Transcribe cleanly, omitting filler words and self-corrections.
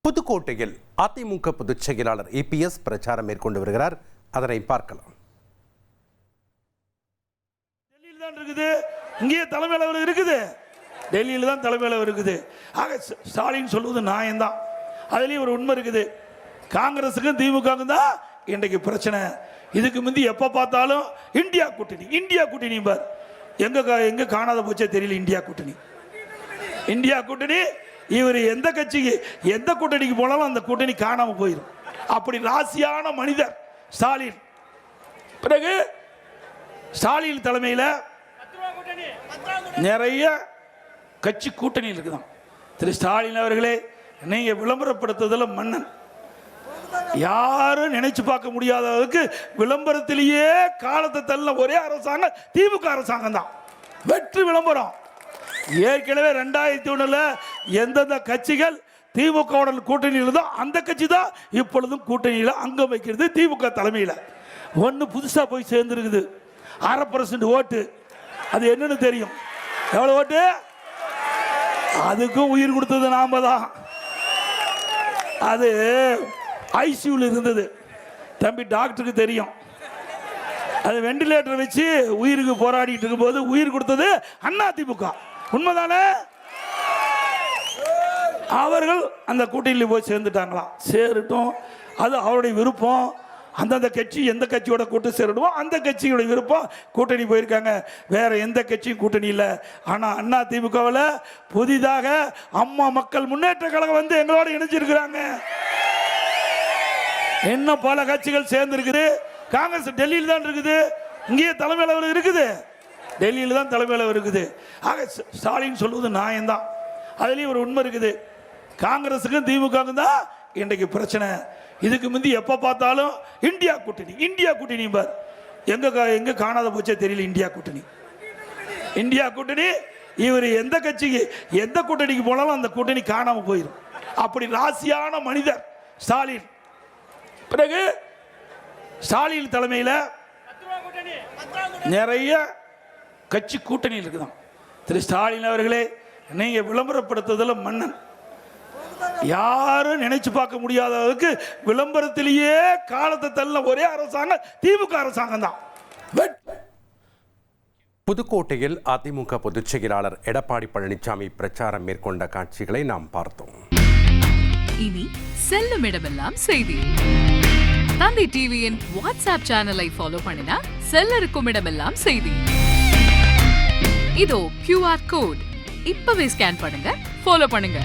புதுக்கோட்டையில் அதிமுக பொதுச் செயலாளர் EPS பிரச்சாரம் மேற்கொண்டு வருகிறார். அதனை பார்க்கலாம். டெல்லியில் தான் இருக்குது, இங்கே தலைமை அலுவலகம் இருக்குது, டெல்லியில் தான் தலைமை அலுவலகம் இருக்குது. ஆக ஸ்டாலின் சொல்வது நியாயம்தான். அதுலேயும் ஒரு உண்மை இருக்குது. காங்கிரஸுக்கும் திமுகவுக்கும் தான் இன்றைக்கு பிரச்சனை. இதுக்கு முந்தி எப்போ பார்த்தாலும் இந்தியா கூட்டணி பார், எங்க காணாத போச்சே தெரியல. இந்தியா கூட்டணி இவர் எந்த கட்சிக்கு எந்த கூட்டணிக்கு போனாலும் அந்த கூட்டணி காணாம போயிடும். அப்படி ராசியான மனிதர் ஸ்டாலின். பிறகு ஸ்டாலின் தலைமையில் நிறைய கட்சி கூட்டணி இருக்குதான். திரு ஸ்டாலின் அவர்களே, நீங்க விளம்பரப்படுத்துதல மன்னன். யாரும் நினைச்சு பார்க்க முடியாத அளவுக்கு விளம்பரத்திலேயே காலத்தை தள்ள ஒரே அரசாங்கம் திமுக அரசாங்கம் தான். வெற்றி விளம்பரம். ஏற்கனவே 2001 எந்தெந்த கட்சிகள் திமுக கூட்டணியில் இருந்தோ அந்த கட்சி தான் இப்பொழுதும் கூட்டணியில் அங்கம் வைக்கிறது திமுக தலைமையில். ஒன்று புதுசாக போய் சேர்ந்துருக்குது, 1/2% ஓட்டு. அது என்னன்னு தெரியும். எவ்வளோ ஓட்டு? அதுக்கும் உயிர் கொடுத்தது நாம தான். அது ஐசியூவில் இருந்தது. தம்பி டாக்டருக்கு தெரியும். அது வெண்டிலேட்டர் வச்சு உயிருக்கு போராடிட்டு இருக்கும்போது உயிர் கொடுத்தது அதிமுக. உண்மைதானே? அவர்கள் அந்த கூட்டணியில் போய் சேர்ந்துட்டாங்களாம். சேரட்டும், அது அவருடைய விருப்பம். அந்தந்த கட்சி எந்த கட்சியோட கூட்டு சேரணுமோ அந்த கட்சியோட விருப்பம். கூட்டணி போயிருக்காங்க, வேற எந்த கட்சியும் கூட்டணி இல்லை. ஆனால் அதிமுகவில் புதிதாக அம்மா மக்கள் முன்னேற்ற கழகம் வந்து எங்களோட இணைஞ்சிருக்கிறாங்க. இன்னும் பல கட்சிகள் சேர்ந்துருக்குது. காங்கிரஸ் டெல்லியில் தான் இருக்குது, இங்கேயே தலைமை அலுவலகம் இருக்குது, டெல்லியில் தான் தலைமை அலுவலகம் இருக்குது. ஆக ஸ்டாலின் சொல்வது நியாயம்தான். அதுலேயும் ஒரு உண்மை இருக்குது. காங்கிரஸுக்கும் திமுகவுக்கும் தான் இன்றைக்கு பிரச்சனை. இதுக்கு முந்தி எப்போ பார்த்தாலும் இந்தியா கூட்டணி பார், எங்க காணாத போச்சே தெரியல. இந்தியா கூட்டணி இவர் எந்த கட்சிக்கு எந்த கூட்டணிக்கு போனாலும் அந்த கூட்டணி காணாம போயிடும். அப்படி ராசியான மனிதர் ஸ்டாலின். பிறகு ஸ்டாலின் தலைமையில் நிறைய கட்சி கூட்டணி இருக்குதான். திரு ஸ்டாலின் அவர்களே, நீங்க விளம்பரப்படுத்துதல மன்னன். யாரும் நினைச்சு பார்க்க முடியாத அளவுக்கு விளம்பரத்திலேயே காலத்தை தள்ள ஒரே அரசாங்கம் திமுக அரசாங்கம் தான். புதுக்கோட்டையில் அதிமுக பொதுச் செயலாளர் எடப்பாடி பழனிசாமி பிரச்சாரம் மேற்கொண்ட காட்சிகளை நாம் பார்த்தோம். இனி செல்லும் இடமெல்லாம் செய்தி. தந்தி டிவியின் வாட்ஸ்அப் சேனலை ஃபாலோ பண்ணினா செல்லருக்கும் இடமெல்லாம் செய்தி. இதோ QR கோட் இப்பவே ஸ்கேன் பண்ணுங்க, ஃபாலோ பண்ணுங்க.